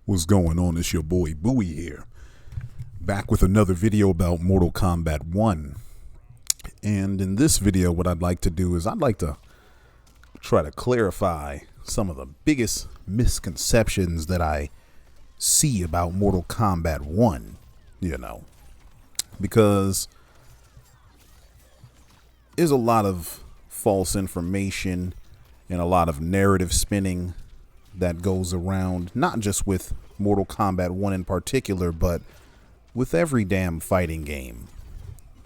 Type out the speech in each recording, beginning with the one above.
What's going on? It's your boy Bowie here, back with another video about Mortal Kombat 1. And in this video, what I'd like to do is I'd like to try to clarify some of the biggest misconceptions that I see about Mortal Kombat 1, because there's a lot of false information and a lot of narrative spinning that goes around, not just with Mortal Kombat 1 in particular, but with every damn fighting game.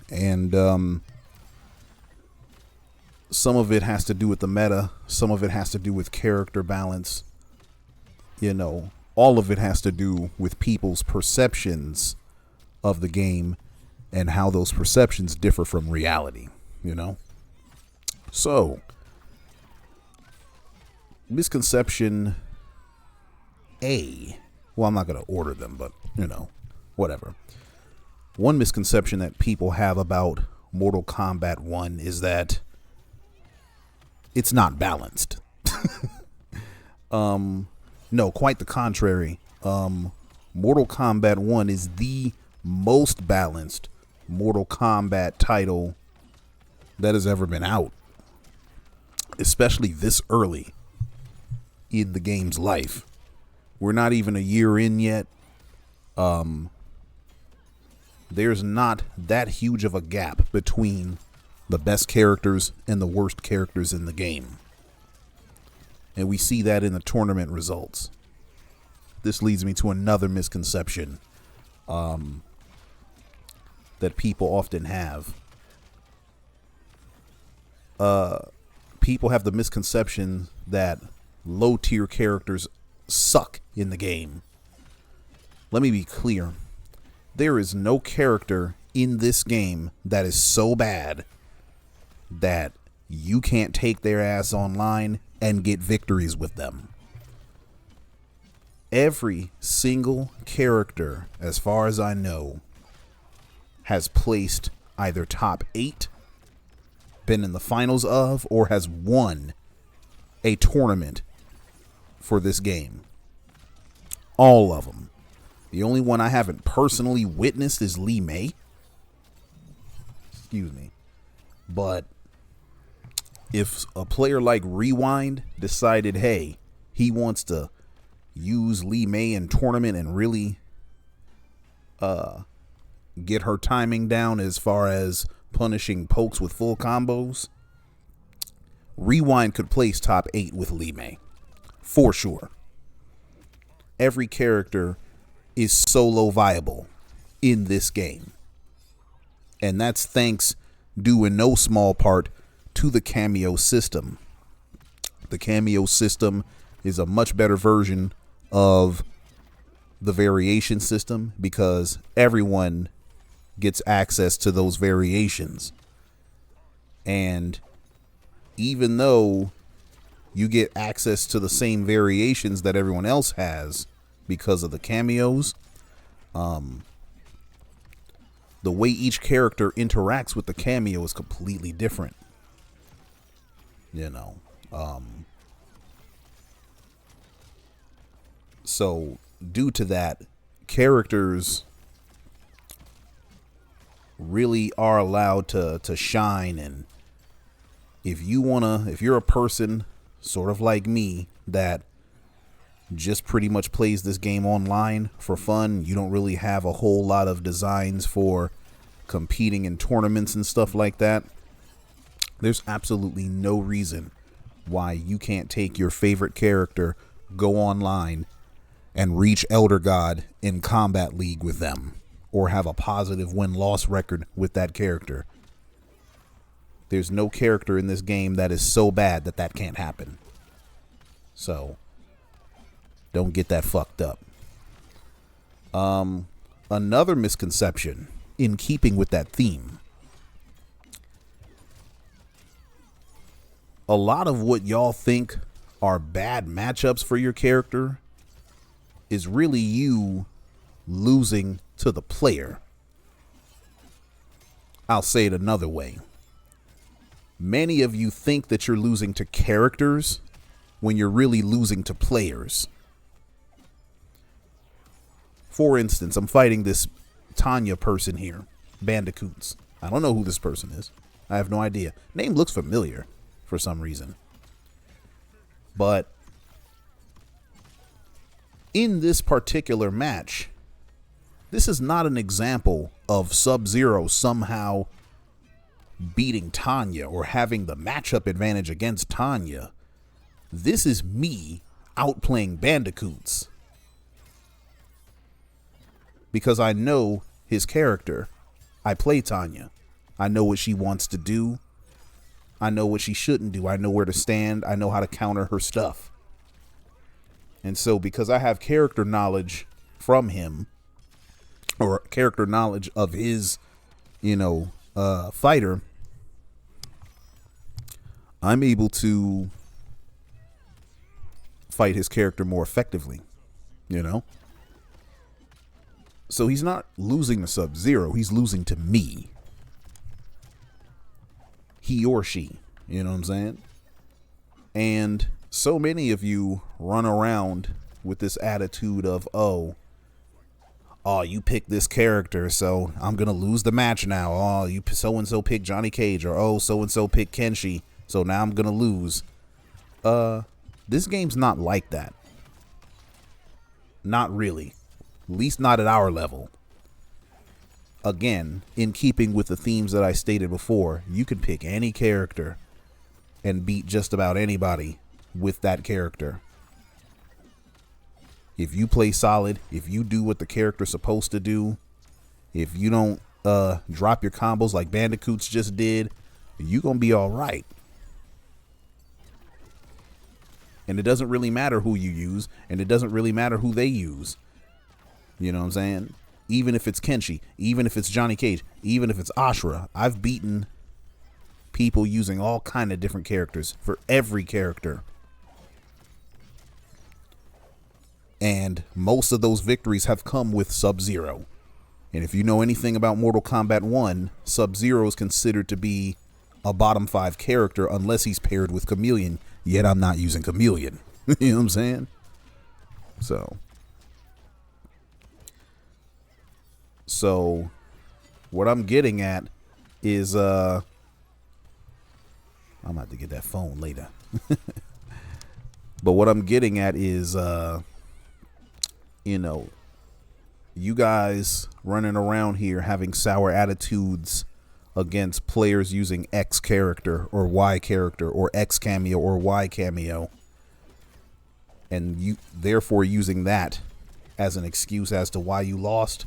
And some of it has to do with the meta, some of it has to do with character balance, all of it has to do with people's perceptions of the game and how those perceptions differ from reality, So, misconception A. Well, I'm not going to order them, but, whatever. One misconception that people have about Mortal Kombat 1 is that it's not balanced. No, quite the contrary. Mortal Kombat 1 is the most balanced Mortal Kombat title that has ever been out, especially this early in the game's life. We're not even a year in yet. There's not that huge of a gap between the best characters and the worst characters in the game. And we see that in the tournament results. This leads me to another misconception that people often have. People have the misconception that low-tier characters suck in the game. Let me be clear. There is no character in this game that is so bad that you can't take their ass online and get victories with them. Every single character, as far as I know, has placed either top 8, been in the finals of, or has won a tournament for this game. All of them. The only one I haven't personally witnessed is Li Mei. Excuse me. But if a player like Rewind decided, hey, he wants to use Li Mei in tournament and really get her timing down as far as punishing pokes with full combos, Rewind could place top 8 with Li Mei. For sure. Every character is solo viable in this game. And that's thanks, due in no small part, to the cameo system. The cameo system is a much better version of the variation system because everyone gets access to those variations. And even though you get access to the same variations that everyone else has because of the cameos, the way each character interacts with the cameo is completely different. So due to that, characters really are allowed to shine. And if you're a person sort of like me that just pretty much plays this game online for fun, you don't really have a whole lot of designs for competing in tournaments and stuff like that, there's absolutely no reason why you can't take your favorite character, go online, and reach Elder God in Combat League with them, or have a positive win-loss record with that character. There's no character in this game that is so bad that that can't happen. So, don't get that fucked up. Another misconception, in keeping with that theme, a lot of what y'all think are bad matchups for your character is really you losing to the player. I'll say it another way. Many of you think that you're losing to characters when you're really losing to players. For instance, I'm fighting this Tanya person here, Bandicoots. I don't know who this person is. I have no idea. Name looks familiar for some reason. But in this particular match, this is not an example of Sub-Zero somehow beating Tanya or having the matchup advantage against Tanya. This is me outplaying Bandicoots. Because I know his character. I play Tanya. I know what she wants to do. I know what she shouldn't do. I know where to stand. I know how to counter her stuff. And so because I have character knowledge from him, or character knowledge of his, fighter, I'm able to fight his character more effectively, So he's not losing to Sub-Zero. He's losing to me. He or she. You know what I'm saying? And so many of you run around with this attitude of, oh, you picked this character, so I'm going to lose the match now. Oh, you so-and-so picked Johnny Cage, or oh, so-and-so picked Kenshi, so now I'm going to lose. This game's not like that. Not really. At least not at our level. Again, in keeping with the themes that I stated before, you can pick any character and beat just about anybody with that character. If you play solid, if you do what the character's supposed to do, if you don't drop your combos like Bandicoots just did, you're going to be all right. And it doesn't really matter who you use, and it doesn't really matter who they use. You know what I'm saying? Even if it's Kenshi, even if it's Johnny Cage, even if it's Ashura, I've beaten people using all kind of different characters for every character. And most of those victories have come with Sub-Zero. And if you know anything about Mortal Kombat 1, Sub-Zero is considered to be a bottom 5 character unless he's paired with Chameleon. Yet I'm not using Chameleon. You know what I'm saying? So what I'm getting at is I'm gonna have to get that phone later. But what I'm getting at is you guys running around here having sour attitudes against players using X character or Y character or X cameo or Y cameo, and you therefore using that as an excuse as to why you lost.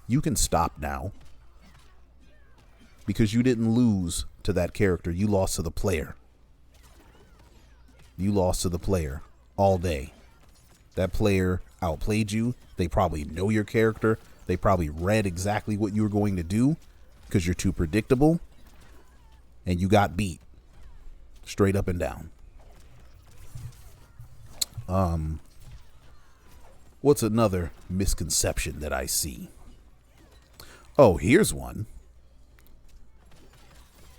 You can stop now, because you didn't lose to that character. You lost to the player. You lost to the player all day. That player outplayed you. They probably know your character. They probably read exactly what you were going to do because you're too predictable, and you got beat straight up and down. What's another misconception that I see? Oh, here's one.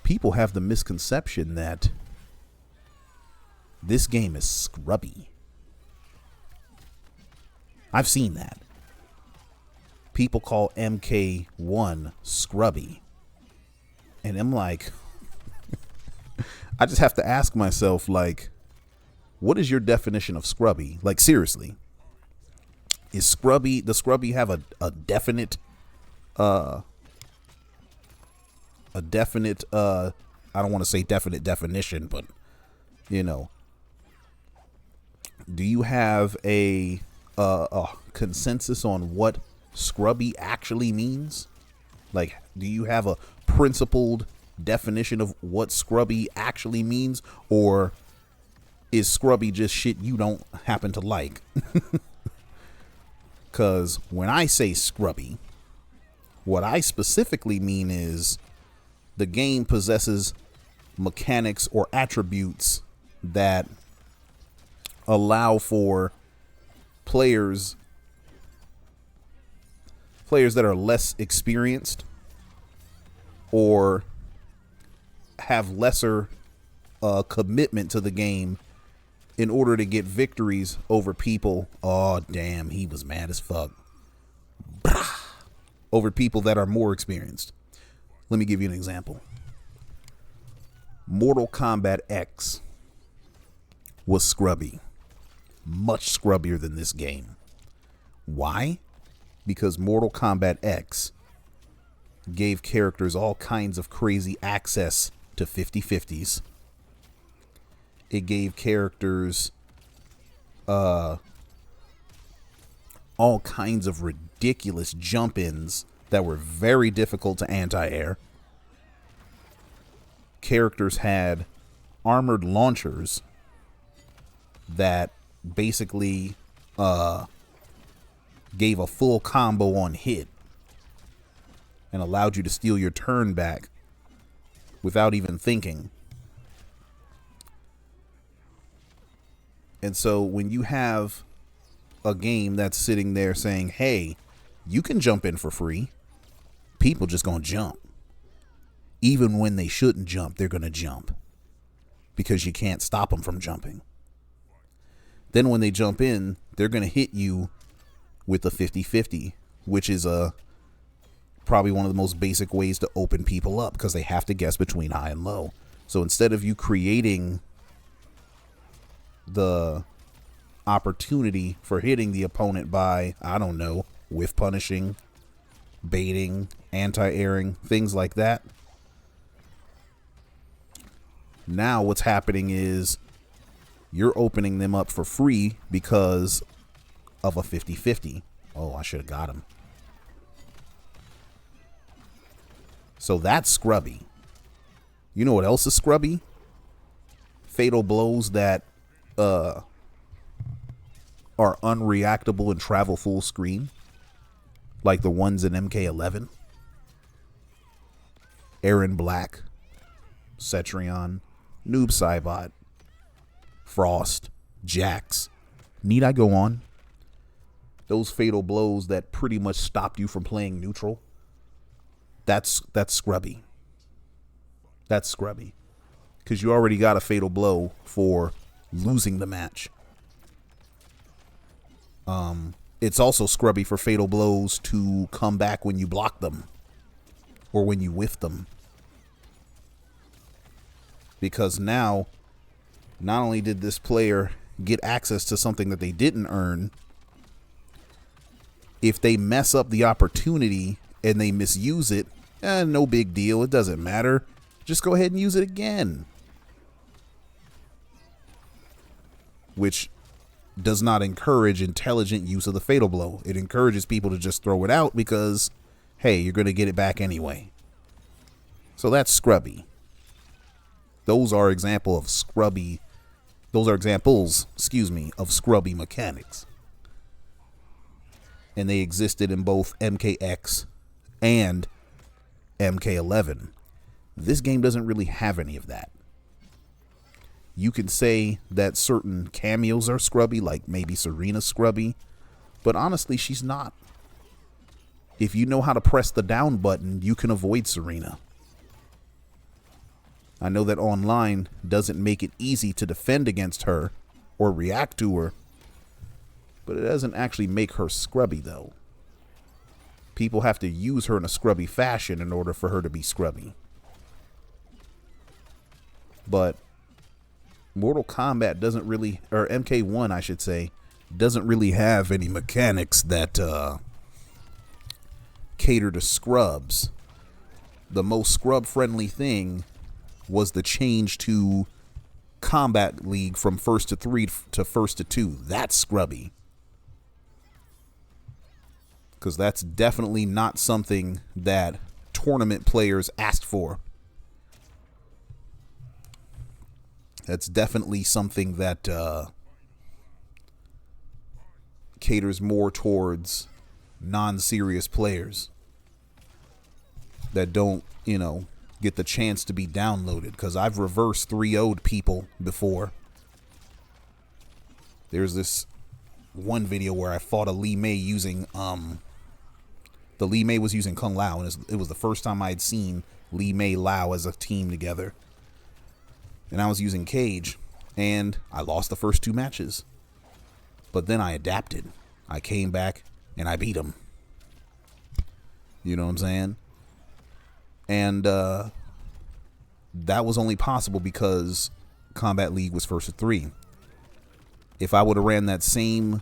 People have the misconception that this game is scrubby. I've seen that. People call MK1 scrubby. And I'm like, I just have to ask myself, like, what is your definition of scrubby? Like, seriously. Does scrubby have a definite I don't want to say definite definition, but do you have a consensus on what scrubby actually means? Like, do you have a principled definition of what scrubby actually means, or is scrubby just shit you don't happen to like? Because when I say scrubby, what I specifically mean is the game possesses mechanics or attributes that allow for players that are less experienced or have lesser commitment to the game in order to get victories over people. Oh, damn, he was mad as fuck. over people that are more experienced. Let me give you an example. Mortal Kombat X was scrubby. Much scrubbier than this game. Why? Because Mortal Kombat X gave characters all kinds of crazy access to 50-50s. It gave characters all kinds of ridiculous jump-ins that were very difficult to anti-air. Characters had armored launchers that basically gave a full combo on hit and allowed you to steal your turn back without even thinking. And so when you have a game that's sitting there saying, hey, you can jump in for free, people just gonna jump. Even when they shouldn't jump, they're gonna jump because you can't stop them from jumping. Then when they jump in, they're gonna hit you with a 50-50, which is probably one of the most basic ways to open people up because they have to guess between high and low. So instead of you creating the opportunity for hitting the opponent by, I don't know, whiff punishing, baiting, anti-airing, things like that, now what's happening is you're opening them up for free because of a 50-50. Oh, I should have got him. So that's scrubby. You know what else is scrubby? Fatal blows that are unreactable and travel full screen, like the ones in MK1. Aaron Black, Cetrion, Noob Saibot, Frost, Jax. Need I go on? Those fatal blows that pretty much stopped you from playing neutral. That's scrubby. That's scrubby. Because you already got a fatal blow for losing the match. It's also scrubby for fatal blows to come back when you block them or when you whiff them. Because now, not only did this player get access to something that they didn't earn, if they mess up the opportunity and they misuse it, no big deal. It doesn't matter. Just go ahead and use it again. Which does not encourage intelligent use of the fatal blow. It encourages people to just throw it out because, hey, you're going to get it back anyway. So that's scrubby. Those are examples of scrubby mechanics. And they existed in both MKX and MK1. This game doesn't really have any of that. You can say that certain cameos are scrubby, like maybe Serena's scrubby, but honestly, she's not. If you know how to press the down button, you can avoid Serena. I know that online doesn't make it easy to defend against her or react to her, but it doesn't actually make her scrubby, though. People have to use her in a scrubby fashion in order for her to be scrubby. But Mortal Kombat doesn't really, or MK1, I should say, doesn't really have any mechanics that cater to scrubs. The most scrub-friendly thing was the change to Combat League from first to 3 to first to 2. That's scrubby. Because that's definitely not something that tournament players asked for. That's definitely something that caters more towards non-serious players that don't, get the chance to be downloaded. Because I've reverse 3-0'd people before. There's this one video where I fought a Li Mei using the Li Mei was using Kung Lao, and it was the first time I had seen Li Mei Lao as a team together. And I was using Cage, and I lost the first 2 matches. But then I adapted. I came back, and I beat him. You know what I'm saying? And that was only possible because Combat League was first to 3. If I would have ran that same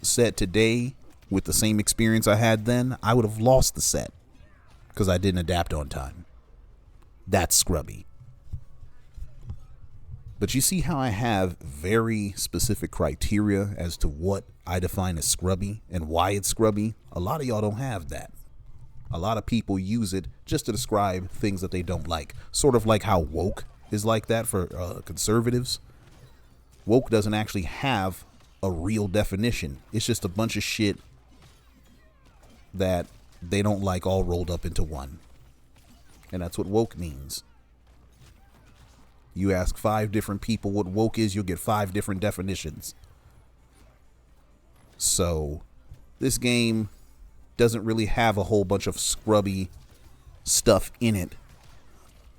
set today with the same experience I had then, I would have lost the set because I didn't adapt on time. That's scrubby. But you see how I have very specific criteria as to what I define as scrubby and why it's scrubby? A lot of y'all don't have that. A lot of people use it just to describe things that they don't like. Sort of like how woke is like that for conservatives. Woke doesn't actually have a real definition. It's just a bunch of shit that they don't like all rolled up into one. And that's what woke means. You ask 5 different people what woke is, you'll get 5 different definitions. So, this game doesn't really have a whole bunch of scrubby stuff in it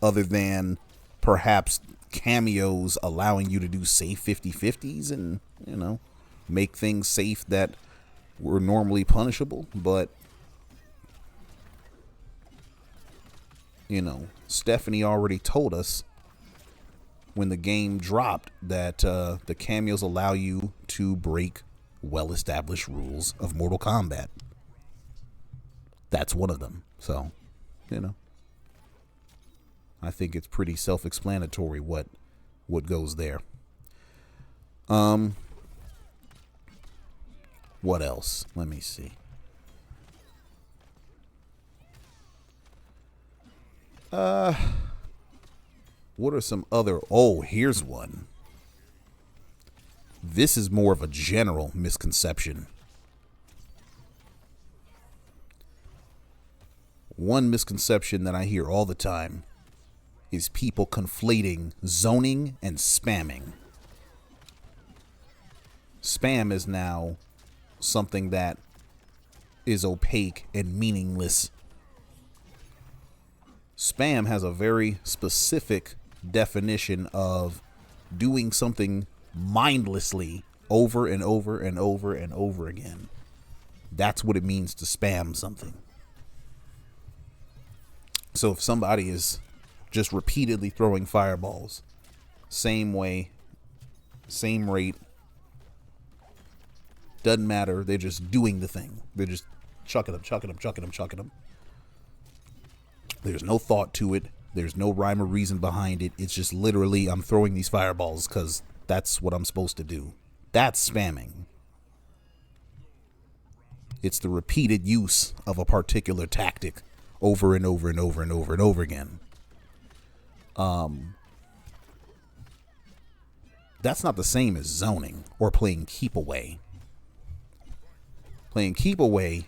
other than perhaps cameos allowing you to do safe 50-50s and, you know, make things safe that were normally punishable. But, you know, Stephanie already told us when the game dropped that the cameos allow you to break well-established rules of Mortal Kombat. That's one of them. So, you know, I think it's pretty self-explanatory what goes there. What else? Let me see. What are some other... Oh, here's one. This is more of a general misconception. One misconception that I hear all the time is people conflating zoning and spamming. Spam is now something that is opaque and meaningless. Spam has a very specific definition of doing something mindlessly over and over and over and over again. That's what it means to spam something. So if somebody is just repeatedly throwing fireballs, same way, same rate, doesn't matter, they're just doing the thing. They're just chucking them. There's no thought to it. There's no rhyme or reason behind it. It's just literally, I'm throwing these fireballs because that's what I'm supposed to do. That's spamming. It's the repeated use of a particular tactic over and over and over and over and over again. That's not the same as zoning or playing keep away. Playing keep away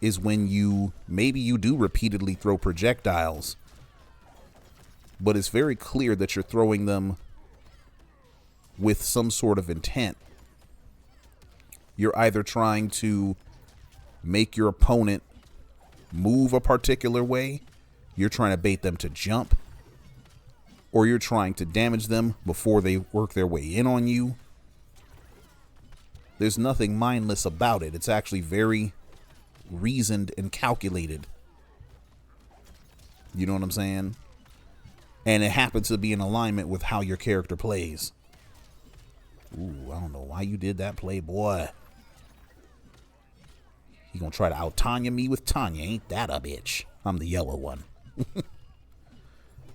is when maybe you do repeatedly throw projectiles, but it's very clear that you're throwing them with some sort of intent. You're either trying to make your opponent move a particular way, you're trying to bait them to jump, or you're trying to damage them before they work their way in on you. There's nothing mindless about it. It's actually very reasoned and calculated. You know what I'm saying? And it happens to be in alignment with how your character plays. Ooh, I don't know why you did that play, boy. You gonna try to out-Tanya me with Tanya, ain't that a bitch? I'm the yellow one.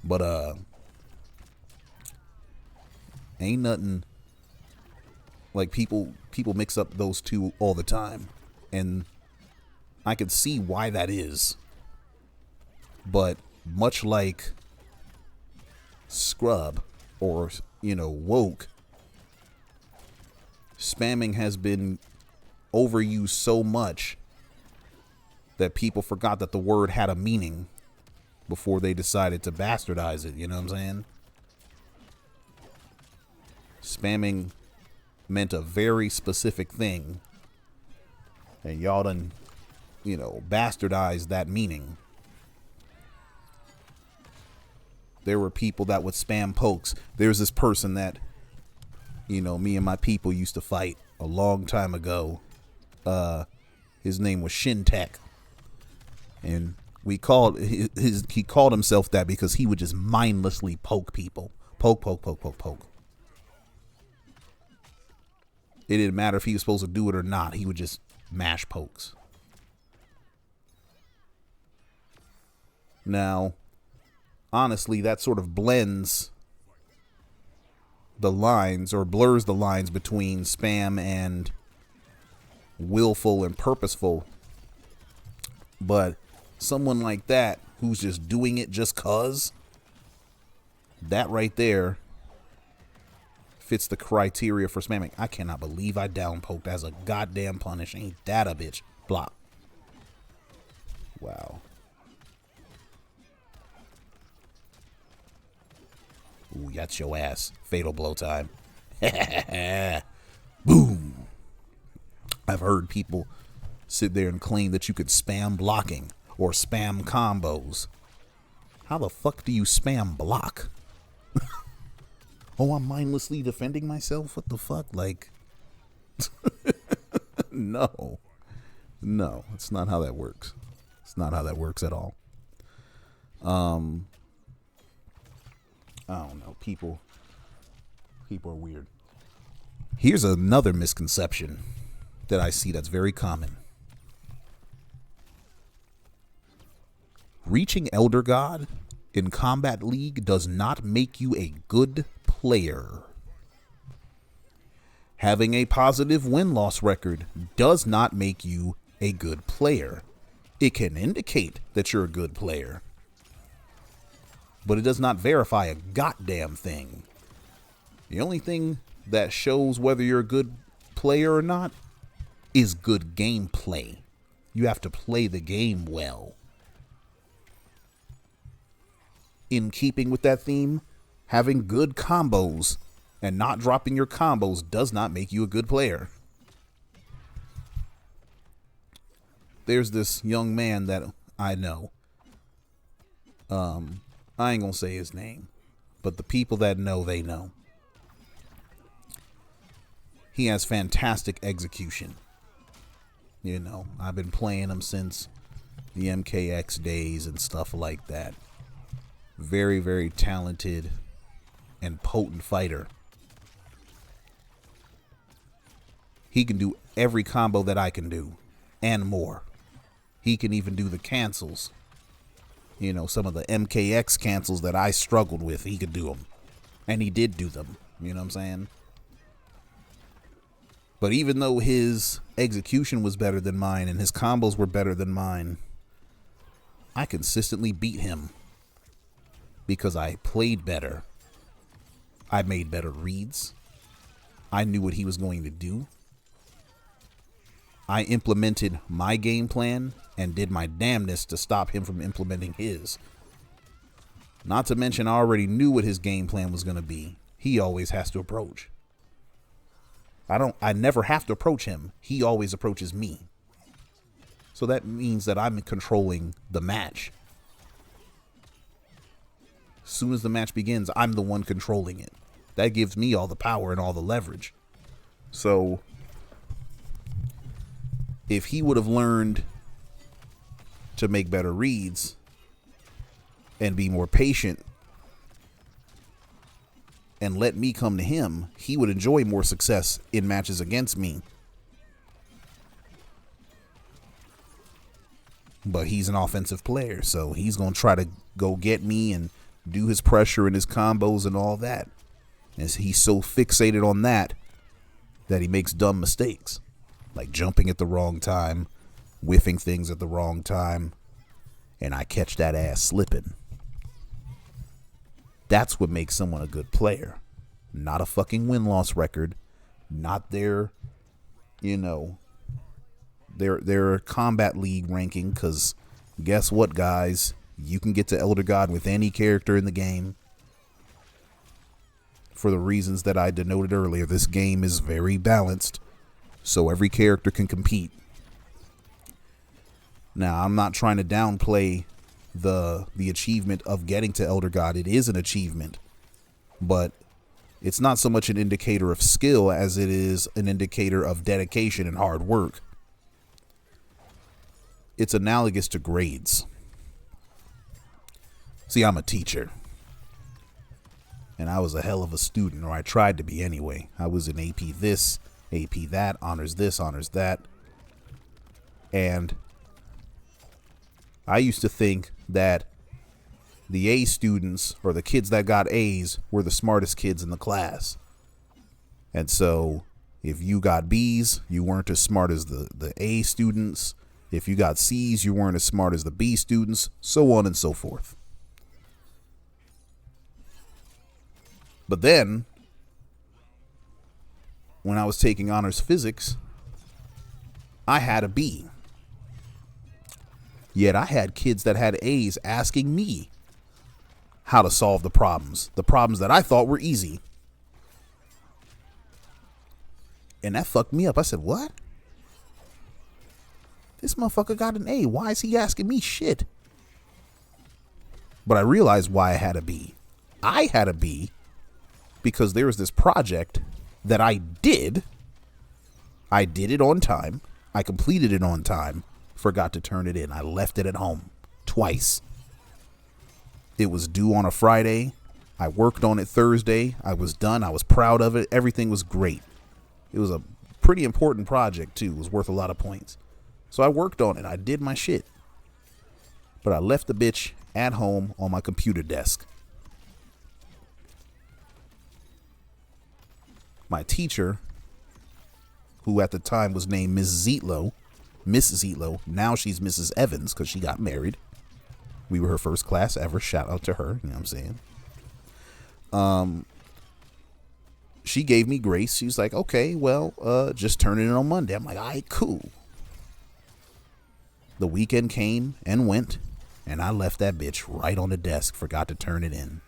But, ain't nothing like people mix up those two all the time. And I can see why that is. But much like scrub or, you know, woke, spamming has been overused so much that people forgot that the word had a meaning before they decided to bastardize it. You know what I'm saying? Spamming meant a very specific thing, and y'all done, you know, bastardized that meaning. There were people that would spam pokes. There's this person that, you know, me and my people used to fight a long time ago. His name was Shintek. And he called himself that because he would just mindlessly poke people. Poke. It didn't matter if he was supposed to do it or not. He would just mash pokes. Now, honestly, that sort of blurs the lines between spam and willful and purposeful. But someone like that who's just doing it just cause, that right there fits the criteria for spamming. I cannot believe I down poked as a goddamn punish. Ain't that a bitch? Block. Wow. Ooh, that's your ass. Fatal blow time. Boom. I've heard people sit there and claim that you could spam blocking or spam combos. How the fuck do you spam block? Oh, I'm mindlessly defending myself? What the fuck? Like, no, it's not how that works. It's not how that works at all. I don't know. People are weird. Here's another misconception that I see that's very common. Reaching Elder God in Combat League does not make you a good player. Having a positive win-loss record does not make you a good player. It can indicate that you're a good player, but it does not verify a goddamn thing. The only thing that shows whether you're a good player or not is good gameplay. You have to play the game well. In keeping with that theme, having good combos and not dropping your combos does not make you a good player. There's this young man that I know. I ain't gonna say his name, but the people that know, they know. He has fantastic execution. You know, I've been playing him since the MKX days and stuff like that. Very, very talented and potent fighter. He can do every combo that I can do and more. He can even do the cancels. You know, some of the MKX cancels that I struggled with, he could do them. And he did do them. You know what I'm saying? But even though his execution was better than mine and his combos were better than mine, I consistently beat him because I played better. I made better reads. I knew what he was going to do. I implemented my game plan and did my damnedest to stop him from implementing his. Not to mention, I already knew what his game plan was going to be. He always has to approach. I never have to approach him. He always approaches me. So that means that I'm controlling the match. As soon as the match begins, I'm the one controlling it. That gives me all the power and all the leverage. So if he would have learned to make better reads and be more patient and let me come to him, he would enjoy more success in matches against me. But he's an offensive player, so he's going to try to go get me and do his pressure and his combos and all that. And he's so fixated on that he makes dumb mistakes, like jumping at the wrong time, whiffing things at the wrong time, and I catch that ass slipping. That's what makes someone a good player. Not a fucking win-loss record. Not their, their combat league ranking. Because guess what, guys? You can get to Elder God with any character in the game. For the reasons that I denoted earlier, this game is very balanced. So every character can compete. Now, I'm not trying to downplay the achievement of getting to Elder God. It is an achievement, but it's not so much an indicator of skill as it is an indicator of dedication and hard work. it's analogous to grades. See, I'm a teacher. And I was a hell of a student, or I tried to be anyway. I was in AP this, AP that, honors this, honors that. And I used to think that the A students, or the kids that got A's, were the smartest kids in the class. And so if you got B's, you weren't as smart as the A students. If you got C's, you weren't as smart as the B students, so on and so forth. But then, when I was taking honors physics, I had a B. Yet I had kids that had A's asking me how to solve the problems that I thought were easy. And that fucked me up. I said, what? This motherfucker got an A. Why is he asking me shit? But I realized why I had a B. I had a B because there was this project that I did. I did it on time. I completed it on time. Forgot to turn it in. I left it at home twice. It was due on a Friday. I worked on it Thursday. I was done. I was proud of it. Everything was great. It was a pretty important project too. It was worth a lot of points. So I worked on it. I did my shit. But I left the bitch at home on my computer desk. My teacher, who at the time was named Miss Zietlow, now she's Mrs. Evans because she got married. We were her first class ever. Shout out to her. You know what I'm saying? She gave me grace. She was like, okay, well, just turn it in on Monday. I'm like, all right, cool. The weekend came and went, and I left that bitch right on the desk. Forgot to turn it in.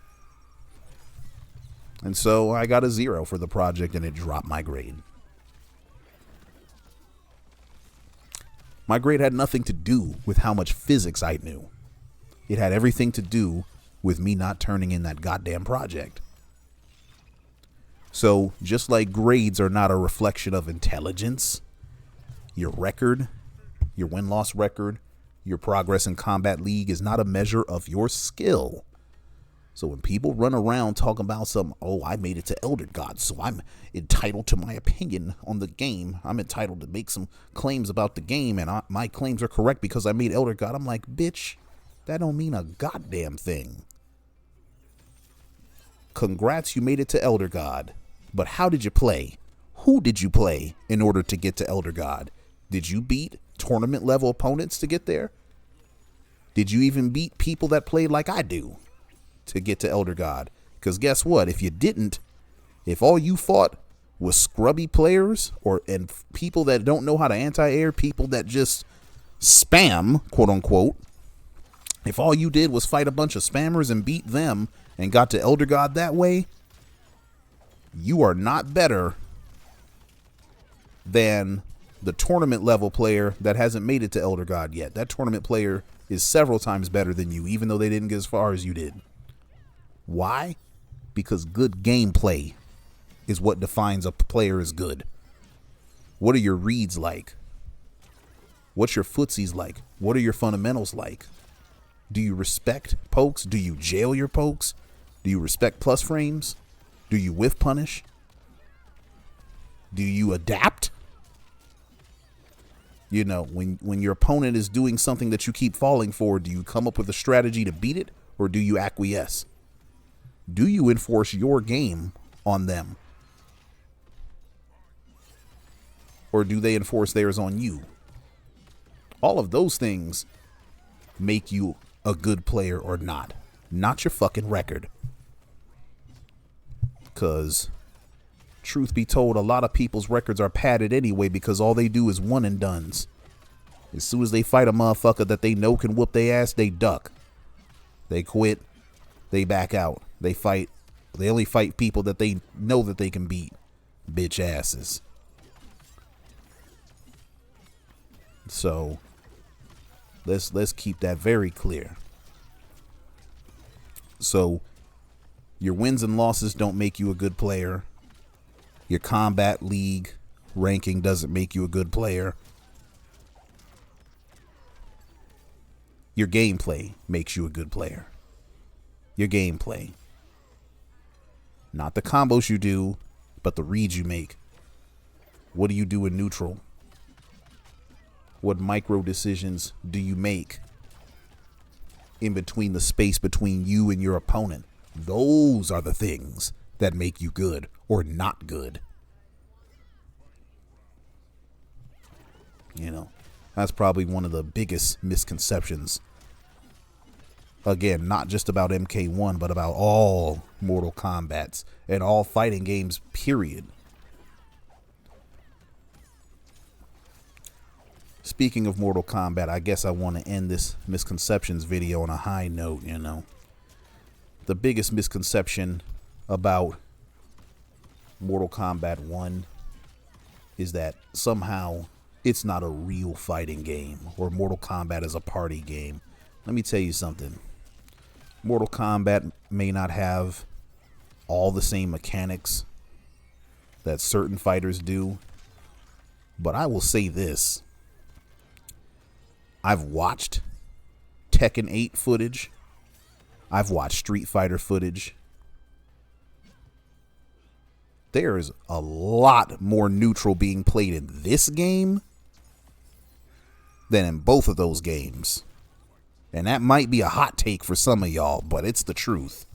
And so I got a 0 for the project, and it dropped my grade. My grade had nothing to do with how much physics I knew. It had everything to do with me not turning in that goddamn project. So just like grades are not a reflection of intelligence, your record, your win-loss record, your progress in Combat League is not a measure of your skill. So when people run around talking about I made it to Elder God, so I'm entitled to my opinion on the game. I'm entitled to make some claims about the game, and my claims are correct because I made Elder God. I'm like, bitch, that don't mean a goddamn thing. Congrats, you made it to Elder God. But how did you play? Who did you play in order to get to Elder God? Did you beat tournament level opponents to get there? Did you even beat people that played like I do to get to Elder God? Because guess what? If you didn't, if all you fought was scrubby players and people that don't know how to anti-air, people that just spam, quote unquote, if all you did was fight a bunch of spammers and beat them and got to Elder God that way, you are not better than the tournament level player that hasn't made it to Elder God yet. That tournament player is several times better than you, even though they didn't get as far as you did. Why? Because good gameplay is what defines a player as good. What are your reads like? What's your footsies like? What are your fundamentals like? Do you respect pokes? Do you jail your pokes? Do you respect plus frames? Do you whiff punish? Do you adapt? You know, when your opponent is doing something that you keep falling for, do you come up with a strategy to beat it, or do you acquiesce? Do you enforce your game on them? Or do they enforce theirs on you? All of those things make you a good player or not. Not your fucking record. Because, truth be told, a lot of people's records are padded anyway because all they do is one and dones. As soon as they fight a motherfucker that they know can whoop their ass, they duck. They quit. They back out. They fight. They only fight people that they know that they can beat. Bitch asses. So, let's keep that very clear. So, your wins and losses don't make you a good player. Your Combat League ranking doesn't make you a good player. Your gameplay makes you a good player. Your gameplay. Not the combos you do, but the reads you make. What do you do in neutral? What micro decisions do you make in between the space between you and your opponent? Those are the things that make you good or not good. You know, that's probably one of the biggest misconceptions. Again, not just about MK1, but about all Mortal Kombats and all fighting games, period. Speaking of Mortal Kombat, I guess I want to end this misconceptions video on a high note, you know. The biggest misconception about Mortal Kombat 1 is that somehow it's not a real fighting game, or Mortal Kombat is a party game. Let me tell you something. Mortal Kombat may not have all the same mechanics that certain fighters do, but I will say this. I've watched Tekken 8 footage. I've watched Street Fighter footage. There's a lot more neutral being played in this game than in both of those games. And that might be a hot take for some of y'all, but it's the truth.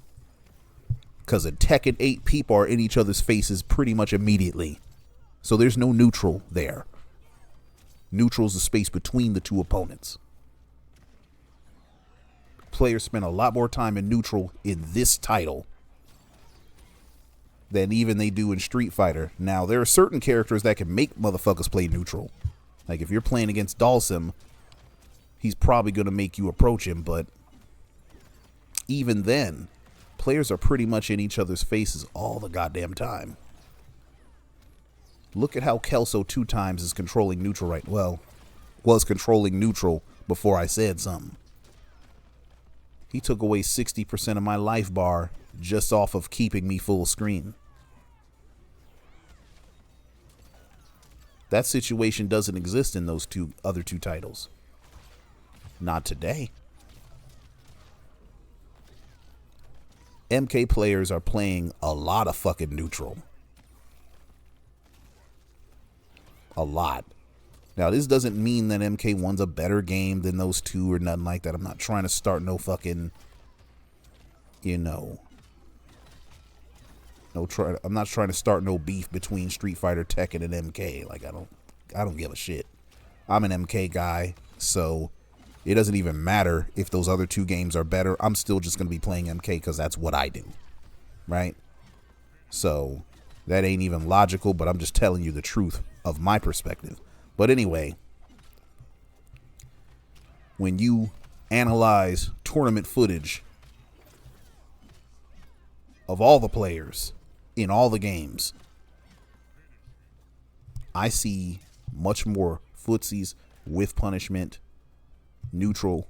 Because in Tekken 8, people are in each other's faces pretty much immediately. So there's no neutral there. Neutral is the space between the two opponents. Players spend a lot more time in neutral in this title than even they do in Street Fighter. Now, there are certain characters that can make motherfuckers play neutral. Like if you're playing against Dalsim, he's probably going to make you approach him, but even then, players are pretty much in each other's faces all the goddamn time. Look at how Kelso 2 times is controlling neutral right. Well, was controlling neutral before I said something. He took away 60% of my life bar just off of keeping me full screen. That situation doesn't exist in those other two titles. Not today. MK players are playing a lot of fucking neutral. A lot. Now, this doesn't mean that MK1's a better game than those two or nothing like that. I'm not trying to start no fucking, you know, I'm not trying to start no beef between Street Fighter, Tekken, and MK. Like, I don't give a shit. I'm an MK guy, so it doesn't even matter if those other two games are better. I'm still just going to be playing MK because that's what I do, right? So that ain't even logical, but I'm just telling you the truth of my perspective. But anyway, when you analyze tournament footage of all the players in all the games, I see much more footsies with punishment, neutral,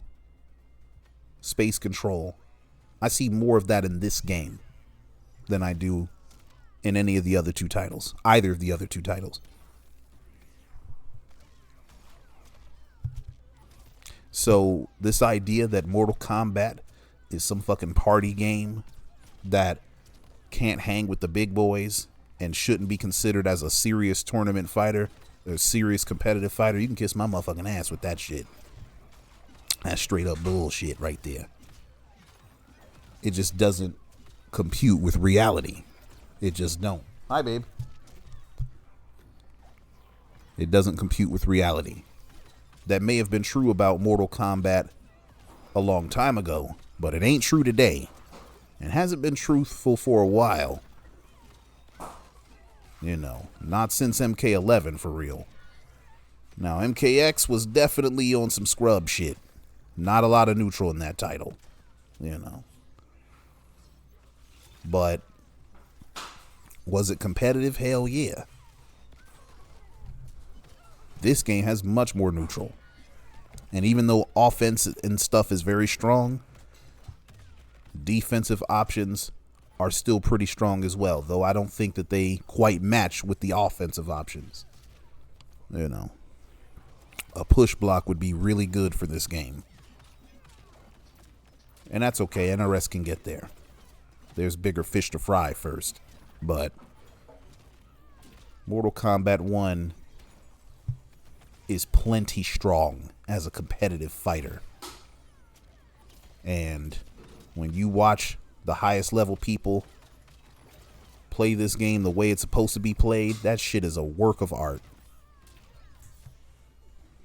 space control. I see more of that in this game than I do in any of the other two titles, either of the other two titles. So this idea that Mortal Kombat is some fucking party game that can't hang with the big boys and shouldn't be considered as a serious tournament fighter or a serious competitive fighter, you can kiss my motherfucking ass with that shit. That's straight up bullshit right there. It just doesn't compute with reality. It just don't. Hi, babe. It doesn't compute with reality. That may have been true about Mortal Kombat a long time ago, but it ain't true today. And hasn't been truthful for a while. You know, not since MK11 for real. Now, MKX was definitely on some scrub shit. Not a lot of neutral in that title, you know. But was it competitive? Hell yeah. This game has much more neutral. And even though offense and stuff is very strong, defensive options are still pretty strong as well. Though I don't think that they quite match with the offensive options. You know, a push block would be really good for this game. And that's okay. NRS can get there. There's bigger fish to fry first. But Mortal Kombat 1 is plenty strong as a competitive fighter. And when you watch the highest level people play this game the way it's supposed to be played, that shit is a work of art.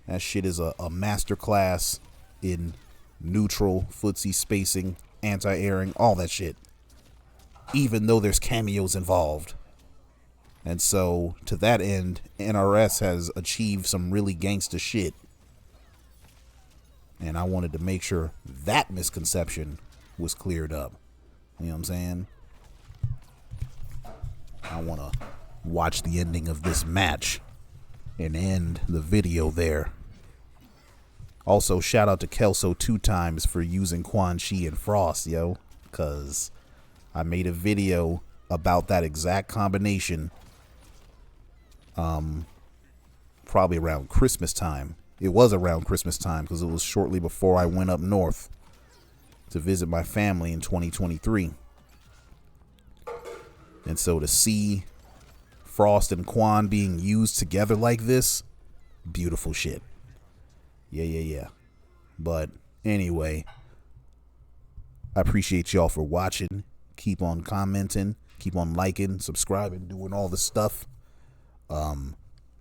That shit is a masterclass in neutral, footsie spacing, anti-airing, all that shit. Even though there's cameos involved. And so, to that end, NRS has achieved some really gangsta shit. And I wanted to make sure that misconception was cleared up. You know what I'm saying? I want to watch the ending of this match and end the video there. Also, shout out to Kelso 2 times for using Quan Chi and Frost, yo. Because I made a video about that exact combination probably around Christmas time. It was around Christmas time because it was shortly before I went up north to visit my family in 2023. And so to see Frost and Quan being used together like this, beautiful shit. Yeah. But anyway, I appreciate y'all for watching. Keep on commenting, keep on liking, subscribing, doing all the stuff.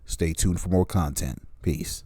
Stay tuned for more content. Peace.